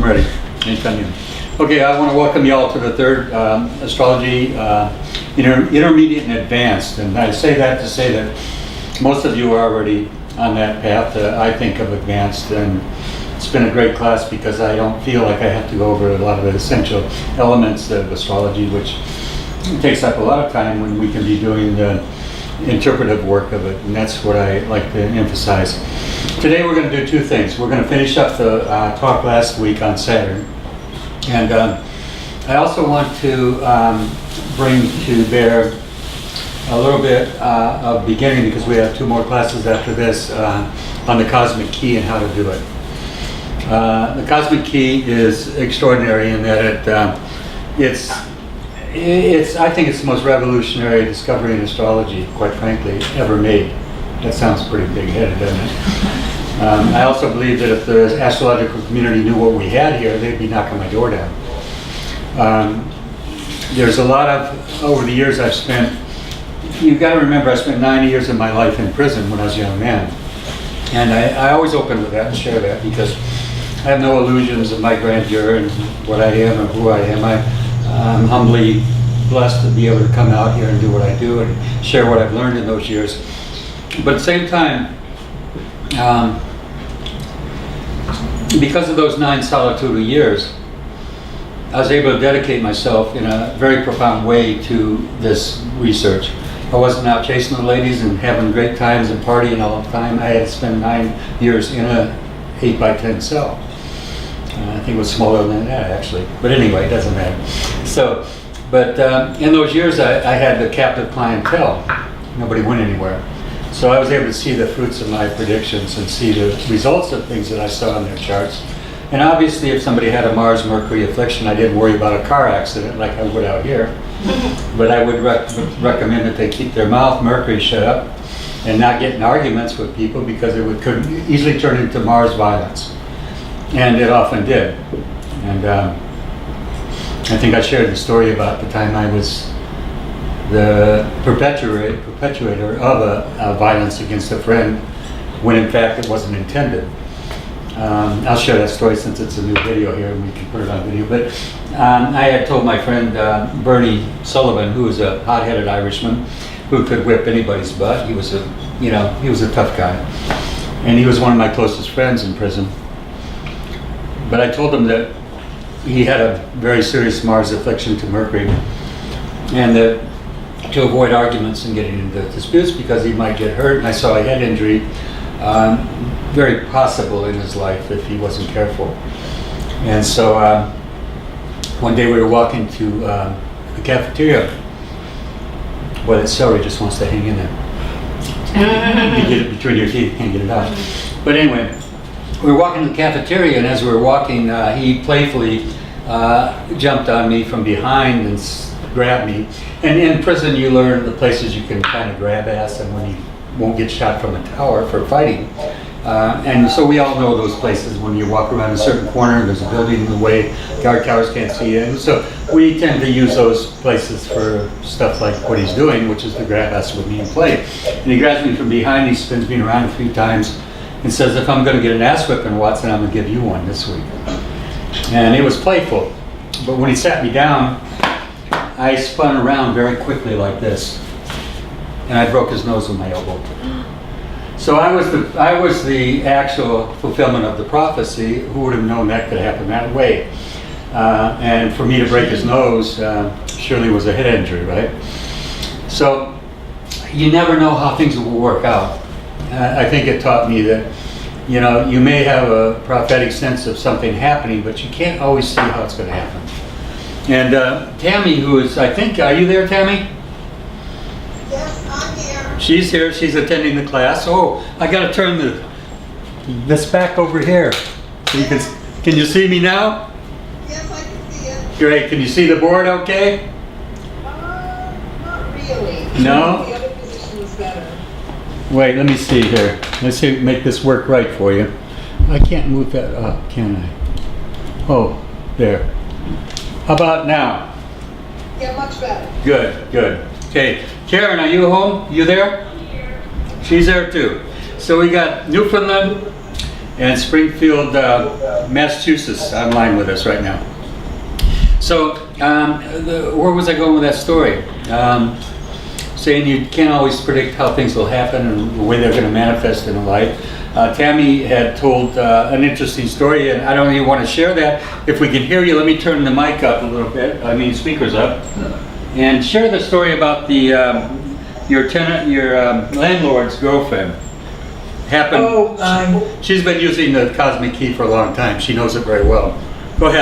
ready. Anytime you. Okay, I want to welcome you all to the third Astrology Intermediate and Advanced. And I say that to say that most of you are already on that path, I think, of advanced. And it's been a great class because I don't feel like I have to go over a lot of the essential elements of astrology, which takes up a lot of time when we can be doing the interpretive work of it. And that's what I like to emphasize. Today we're going to do two things. We're going to finish up the talk last week on Saturn. And I also want to bring to bear a little bit of beginning, because we have two more classes after this, on the cosmic key and how to do it. The cosmic key is extraordinary in that I think it's the most revolutionary discovery in astrology, quite frankly, ever made. That sounds pretty big-headed, doesn't it? I also believe that if the astrological community knew what we had here, they'd be knocking my door down. There's a lot of, over the years I've spent, you've got to remember I spent 9 years of my life in prison when I was a young man. And I always open with that and share that because I have no illusions of my grandeur and what I am and who I am. I'm humbly blessed to be able to come out here and do what I do and share what I've learned in those years. But at the same time, because of those 9 solitude years, I was able to dedicate myself in a very profound way to this research. I wasn't out chasing the ladies and having great times and partying all the time. I had spent 9 years in a 8x10 cell. I think it was smaller than that, actually. But anyway, it doesn't matter. So, but in those years, I had the captive clientele. Nobody went anywhere. So I was able to see the fruits of my predictions and see the results of things that I saw in their charts. And obviously, if somebody had a Mars-Mercury affliction, I didn't worry about a car accident like I would out here. But I would recommend that they keep their mouth Mercury shut up and not get in arguments with people, because it could easily turn into Mars violence. And it often did. And I think I shared the story about the time I was the perpetuator of a violence against a friend, when in fact it wasn't intended. I'll share that story since it's a new video here and we can put it on video. But I had told my friend Bernie Sullivan, who was a hot-headed Irishman who could whip anybody's butt. He was a tough guy, and he was one of my closest friends in prison. But I told him that he had a very serious Mars affliction to Mercury, and that to avoid arguments and getting into disputes because he might get hurt, and I saw a head injury very possible in his life if he wasn't careful. And so one day we were walking to the cafeteria. Well, that celery just wants to hang in there. You get it between your teeth, can't get it out. But anyway, we were walking to the cafeteria, and as we were walking, he playfully jumped on me from behind and grabbed me. And in prison, you learn the places you can kind of grab ass and when you won't get shot from a tower for fighting. And so we all know those places when you walk around a certain corner, there's a building in the way, guard towers can't see you. And so we tend to use those places for stuff like what he's doing, which is to grab ass with me and play. And he grabs me from behind, he spins me around a few times and says, "If I'm going to get an ass whipping, Watson, I'm going to give you one this week." And it was playful. But when he sat me down, I spun around very quickly like this, and I broke his nose with my elbow. So I was the actual fulfillment of the prophecy. Who would have known that could happen that way? And for me to break his nose surely was a head injury, right? So you never know how things will work out. I think it taught me that, you may have a prophetic sense of something happening, but you can't always see how it's going to happen. And Tammy, who is, I think, are you there, Tammy? Yes, I'm here. She's here. She's attending the class. Oh, I got to turn this back over here. So can you see me now? Yes, I can see it. Great. Can you see the board okay? Not really. No? The other position was better. Wait, let me see here. Let's see, make this work right for you. I can't move that up, can I? Oh, there. How about now? Yeah, much better. Good, good. Okay, Karen, are you home? You there? I'm here. She's there too. So we got Newfoundland, and Springfield, Massachusetts, online with us right now. So, where was I going with that story? Saying you can't always predict how things will happen and the way they're going to manifest in life. Tammy had told an interesting story, and I don't even want to share that. If we can hear you, let me turn the mic up a little bit. I mean, speakers up, and share the story about the your landlord's girlfriend. Happened. She's been using the cosmic key for a long time. She knows it very well. Go ahead.